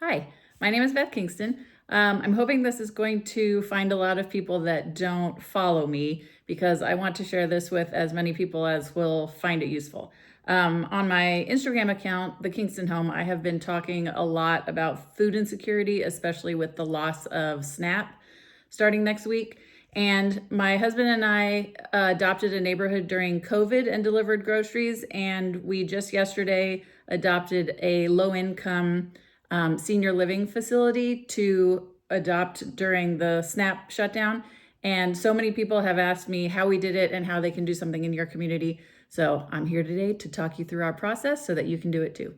Hi, my name is Beth Kingston. I'm hoping this is going to find a lot of people that don't follow me because I want to share this with as many people as will find it useful. On my Instagram account, The Kingston Home, I have been talking a lot about food insecurity, especially with the loss of SNAP starting next week. And my husband and I adopted a neighborhood during COVID and delivered groceries. And we just yesterday adopted a low income senior living facility to adopt during the SNAP shutdown. And so many people have asked me how we did it and how they can do something in your community. So I'm here today to talk you through our process so that you can do it too.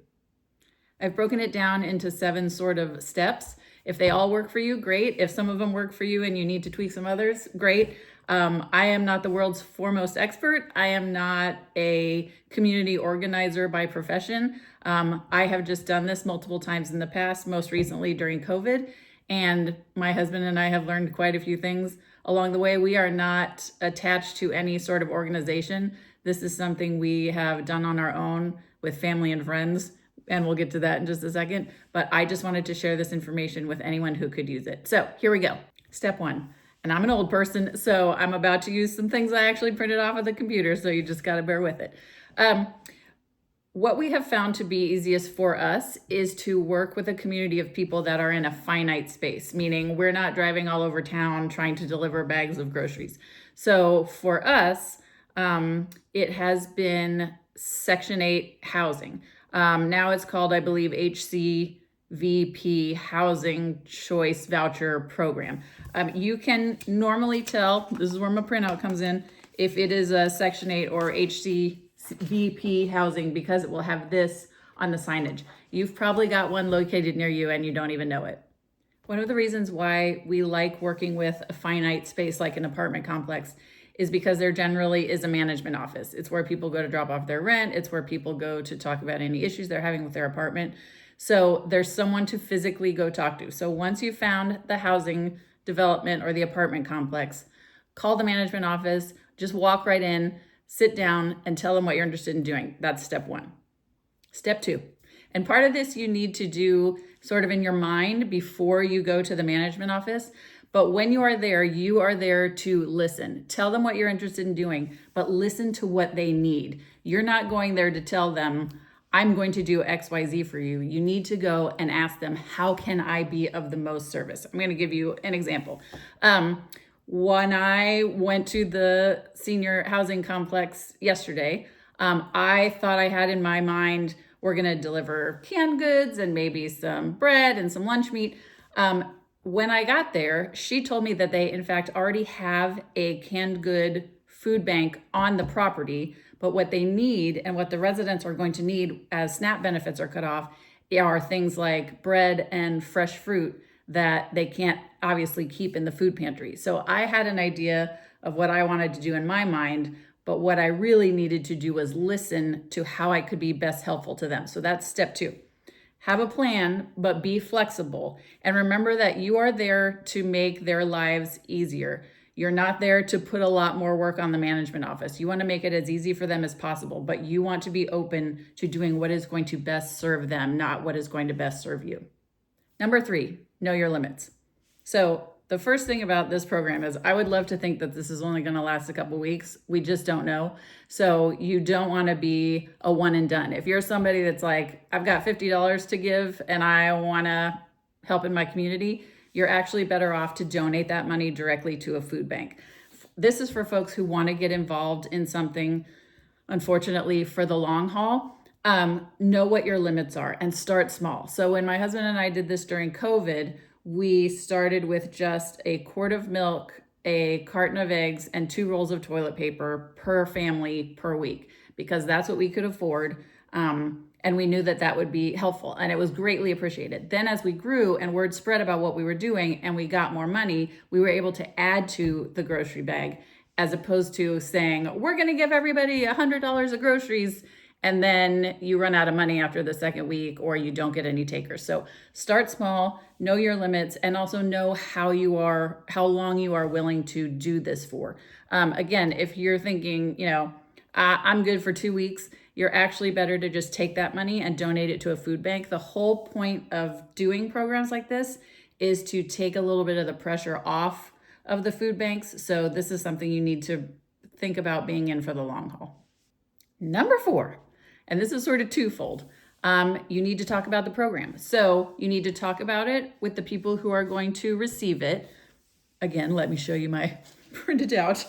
I've broken it down into 7 sort of steps. If they all work for you, great. If some of them work for you and you need to tweak some others, great. I am not the world's foremost expert. I am not a community organizer by profession. I have just done this multiple times in the past, most recently during COVID. And my husband and I have learned quite a few things along the way. We are not attached to any sort of organization. This is something we have done on our own with family and friends, and we'll get to that in just a second. But I just wanted to share this information with anyone who could use it. So here we go. Step 1. And I'm an old person, so I'm about to use some things I actually printed off of the computer, so you just got to bear with it. What we have found to be easiest for us is to work with a community of people that are in a finite space, meaning we're not driving all over town trying to deliver bags of groceries. So for us, it has been Section 8 housing. Now it's called, I believe, HCVP, Housing Choice Voucher Program. You can normally tell, this is where my printout comes in, if it is a Section 8 or HCVP housing because it will have this on the signage. You've probably got one located near you and you don't even know it. One of the reasons why we like working with a finite space like an apartment complex is because there generally is a management office. It's where people go to drop off their rent. It's where people go to talk about any issues they're having with their apartment. So there's someone to physically go talk to. So once you've found the housing development or the apartment complex, call the management office, just walk right in, sit down and tell them what you're interested in doing. That's step 1. Step 2. And part of this you need to do sort of in your mind before you go to the management office. But when you are there to listen. Tell them what you're interested in doing, but listen to what they need. You're not going there to tell them, I'm going to do XYZ for you. You need to go and ask them, how can I be of the most service? I'm going to give you an example. When I went to the senior housing complex yesterday, I thought I had in my mind, we're going to deliver canned goods and maybe some bread and some lunch meat. When I got there, she told me that they, in fact, already have a canned good food bank on the property. But what they need and what the residents are going to need as SNAP benefits are cut off are things like bread and fresh fruit that they can't obviously keep in the food pantry. So I had an idea of what I wanted to do in my mind, but what I really needed to do was listen to how I could be best helpful to them. So that's step 2. Have a plan, but be flexible. And remember that you are there to make their lives easier. You're not there to put a lot more work on the management office. You want to make it as easy for them as possible, but you want to be open to doing what is going to best serve them, not what is going to best serve you. Number 3, know your limits. So the first thing about this program is I would love to think that this is only going to last a couple weeks. We just don't know. So you don't want to be a one and done. If you're somebody that's like, I've got $50 to give and I want to help in my community, you're actually better off to donate that money directly to a food bank. This is for folks who want to get involved in something, unfortunately, for the long haul. Know what your limits are and start small. So when my husband and I did this during COVID, we started with just a quart of milk, a carton of eggs, and 2 rolls of toilet paper per family per week, because that's what we could afford. And we knew that that would be helpful, and it was greatly appreciated. Then as we grew and word spread about what we were doing and we got more money, we were able to add to the grocery bag, as opposed to saying, we're going to give everybody $100 of groceries, and then you run out of money after the second week or you don't get any takers. So start small, know your limits, and also know how long you are willing to do this for. Again, if you're thinking, I'm good for 2 weeks, you're actually better to just take that money and donate it to a food bank. The whole point of doing programs like this is to take a little bit of the pressure off of the food banks. So this is something you need to think about being in for the long haul. Number 4, and this is sort of twofold. You need to talk about the program. So you need to talk about it with the people who are going to receive it. Again, let me show you my printed out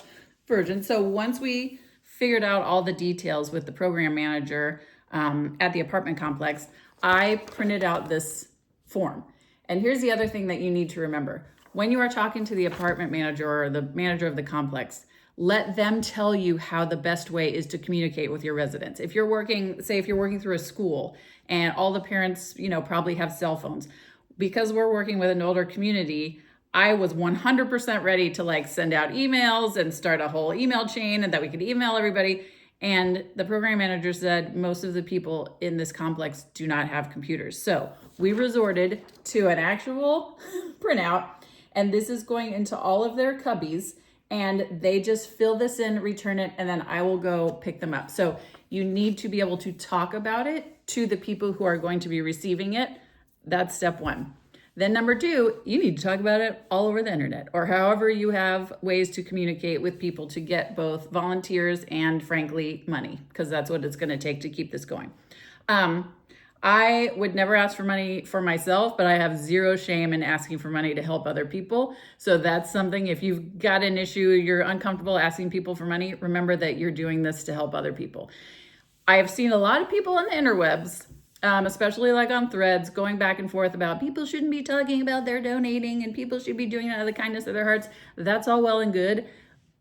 version. So once we figured out all the details with the program manager at the apartment complex, I printed out this form. And here's the other thing that you need to remember. When you are talking to the apartment manager or the manager of the complex, let them tell you how the best way is to communicate with your residents. If you're working, say if you're working through a school and all the parents, probably have cell phones, because we're working with an older community, I was 100% ready to send out emails and start a whole email chain and that we could email everybody. And the program manager said most of the people in this complex do not have computers. So we resorted to an actual printout, and this is going into all of their cubbies, and they just fill this in, return it, and then I will go pick them up. So you need to be able to talk about it to the people who are going to be receiving it. That's step 1. Then number 2, you need to talk about it all over the internet, or however you have ways to communicate with people to get both volunteers and, frankly, money, because that's what it's going to take to keep this going. I would never ask for money for myself, but I have zero shame in asking for money to help other people. So that's something, if you've got an issue, you're uncomfortable asking people for money, remember that you're doing this to help other people. I have seen a lot of people on the interwebs, especially on Threads, going back and forth about people shouldn't be talking about their donating and people should be doing it out of the kindness of their hearts. That's all well and good,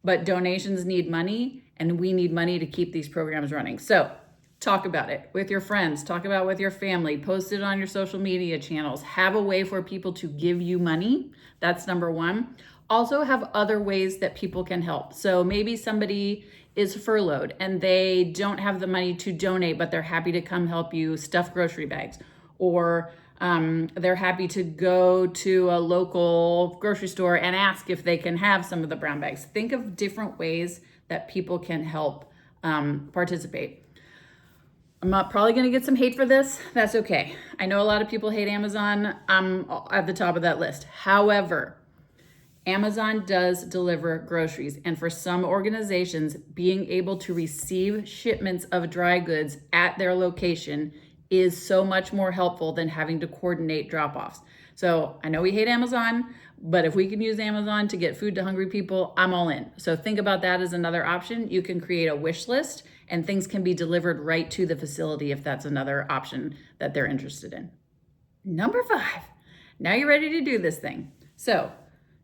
but donations need money, and we need money to keep these programs running. So talk about it with your friends, talk about it with your family, post it on your social media channels, have a way for people to give you money. That's number 1. Also have other ways that people can help. So maybe somebody is furloughed and they don't have the money to donate, but they're happy to come help you stuff grocery bags, or they're happy to go to a local grocery store and ask if they can have some of the brown bags. Think of different ways that people can help participate. I'm probably going to get some hate for this. That's okay. I know a lot of people hate Amazon. I'm at the top of that list. However, Amazon does deliver groceries. And for some organizations, being able to receive shipments of dry goods at their location is so much more helpful than having to coordinate drop-offs. So I know we hate Amazon, but if we can use Amazon to get food to hungry people, I'm all in. So think about that as another option. You can create a wish list and things can be delivered right to the facility if that's another option that they're interested in. Number 5, now you're ready to do this thing. So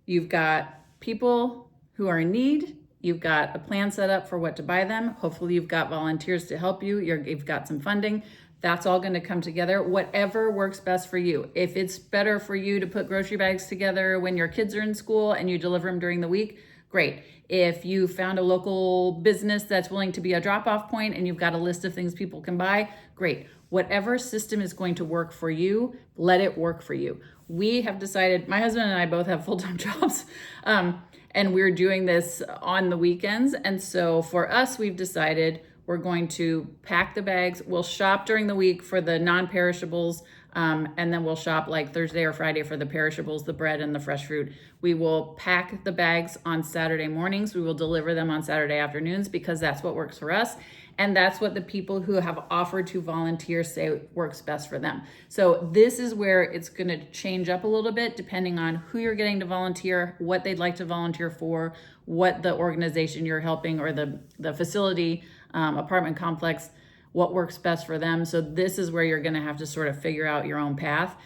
you've got people who are in need. You've got a plan set up for what to buy them. Hopefully you've got volunteers to help you. You've got some funding. That's all going to come together, whatever works best for you. If it's better for you to put grocery bags together when your kids are in school and you deliver them during the week, great. If you found a local business that's willing to be a drop-off point and you've got a list of things people can buy, great. Whatever system is going to work for you, let it work for you. We have decided, my husband and I both have full-time jobs, and we're doing this on the weekends. And so for us, we've decided we're going to pack the bags. We'll shop during the week for the non-perishables, and then we'll shop Thursday or Friday for the perishables, the bread and the fresh fruit. We will pack the bags on Saturday mornings. We will deliver them on Saturday afternoons because that's what works for us. And that's what the people who have offered to volunteer say works best for them. So this is where it's going to change up a little bit depending on who you're getting to volunteer, what they'd like to volunteer for, what the organization you're helping or the facility, apartment complex, what works best for them. So this is where you're going to have to sort of figure out your own path,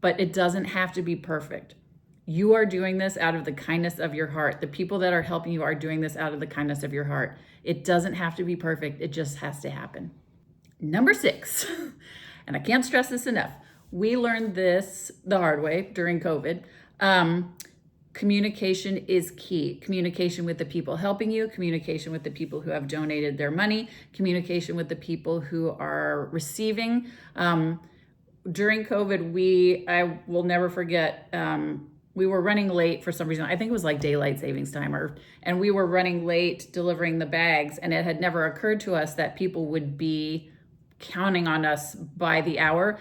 but it doesn't have to be perfect. You are doing this out of the kindness of your heart. The people that are helping you are doing this out of the kindness of your heart. It doesn't have to be perfect. It just has to happen. Number 6, and I can't stress this enough. We learned this the hard way during COVID. Communication is key. Communication with the people helping you, communication with the people who have donated their money, communication with the people who are receiving. During COVID, I will never forget, we were running late for some reason. I think it was like daylight savings time, and we were running late delivering the bags, and it had never occurred to us that people would be counting on us by the hour.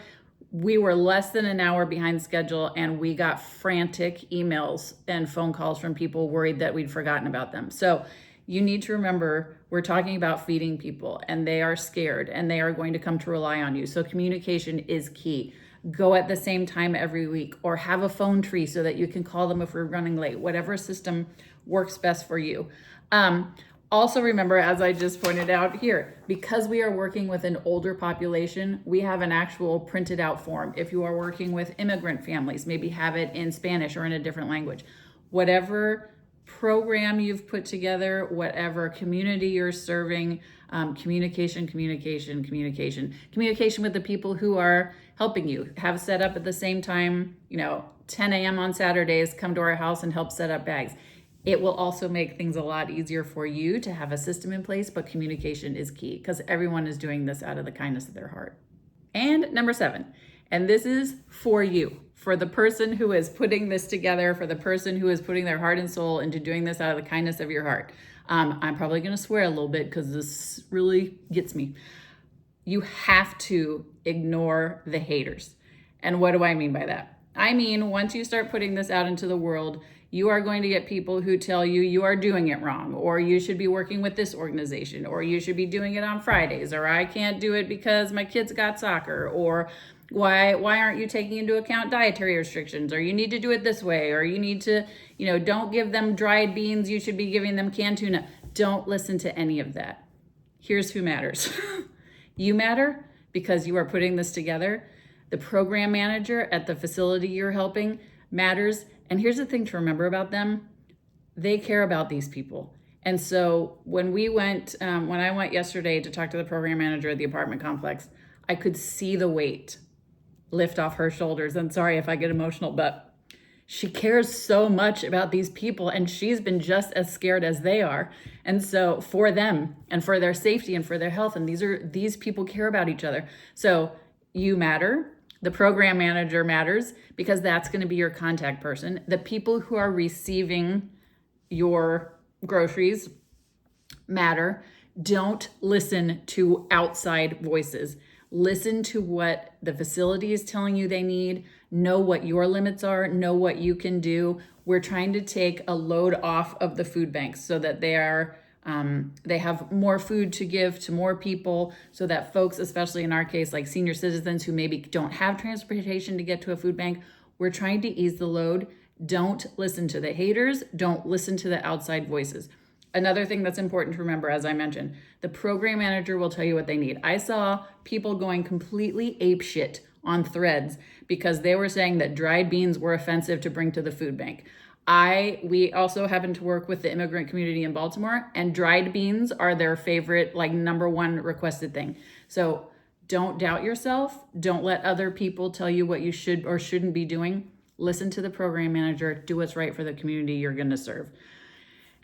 We were less than an hour behind schedule, and we got frantic emails and phone calls from people worried that we'd forgotten about them. So you need to remember, we're talking about feeding people, and they are scared, and they are going to come to rely on you. So communication is key. Go at the same time every week, or have a phone tree so that you can call them if we're running late, whatever system works best for you. Also remember, as I just pointed out here, because we are working with an older population, we have an actual printed out form. If you are working with immigrant families, maybe have it in Spanish or in a different language. Whatever program you've put together, whatever community you're serving, communication with the people who are helping you. Have set up at the same time, 10 a.m. on Saturdays, come to our house and help set up bags. It will also make things a lot easier for you to have a system in place, but communication is key because everyone is doing this out of the kindness of their heart. And number 7, and this is for you, for the person who is putting this together, for the person who is putting their heart and soul into doing this out of the kindness of your heart. I'm probably going to swear a little bit because this really gets me. You have to ignore the haters. And what do I mean by that? I mean, once you start putting this out into the world, you are going to get people who tell you you are doing it wrong, or you should be working with this organization, or you should be doing it on Fridays, or I can't do it because my kids got soccer, or why aren't you taking into account dietary restrictions, or you need to do it this way, or you need to, don't give them dried beans, you should be giving them canned tuna. Don't listen to any of that. Here's who matters. You matter because you are putting this together. The program manager at the facility you're helping matters. And here's the thing to remember about them. They care about these people. And so when I went yesterday to talk to the program manager at the apartment complex, I could see the weight lift off her shoulders. I'm sorry if I get emotional, but she cares so much about these people, and she's been just as scared as they are. And so for them and for their safety and for their health, and these people care about each other. So you matter. The program manager matters because that's going to be your contact person. The people who are receiving your groceries matter. Don't listen to outside voices. Listen to what the facility is telling you they need. Know what your limits are. Know what you can do. We're trying to take a load off of the food banks so that they have more food to give to more people, so that folks, especially in our case, like senior citizens who maybe don't have transportation to get to a food bank, we're trying to ease the load. Don't listen to the haters. Don't listen to the outside voices. Another thing that's important to remember, as I mentioned, the program manager will tell you what they need. I saw people going completely apeshit on Threads because they were saying that dried beans were offensive to bring to the food bank. We also happen to work with the immigrant community in Baltimore, and dried beans are their favorite, number one requested thing. So don't doubt yourself. Don't let other people tell you what you should or shouldn't be doing. Listen to the program manager. Do what's right for the community you're going to serve.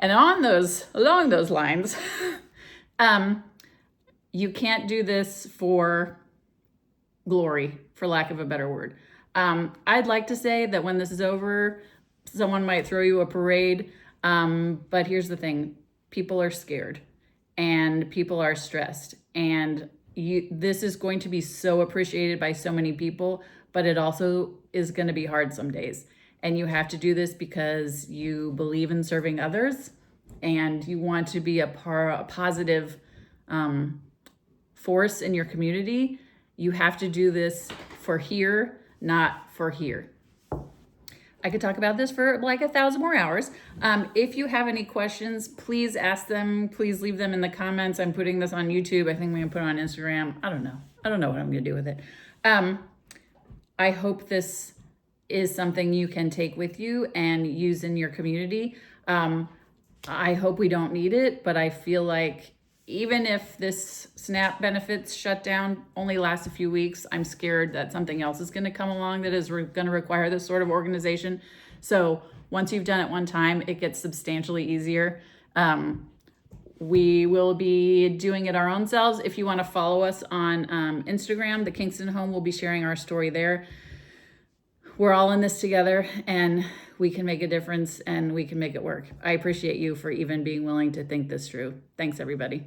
And along those lines, you can't do this for glory, for lack of a better word. I'd like to say that when this is over, someone might throw you a parade. But here's the thing. People are scared and people are stressed. And this is going to be so appreciated by so many people, but it also is going to be hard some days. And you have to do this because you believe in serving others and you want to be a positive force in your community. You have to do this for here, not for here. I could talk about this for 1,000 more hours. If you have any questions, please ask them. Please leave them in the comments. I'm putting this on YouTube. I think I'm going to put it on Instagram. I don't know what I'm going to do with it. I hope this is something you can take with you and use in your community. I hope we don't need it, but I feel like even if this SNAP benefits shutdown only lasts a few weeks, I'm scared that something else is going to come along that is going to require this sort of organization. So once you've done it one time, it gets substantially easier. We will be doing it our own selves. If you want to follow us on Instagram, the Kingston Home will be sharing our story there. we're all in this together, and we can make a difference and we can make it work. I appreciate you for even being willing to think this through. Thanks, everybody.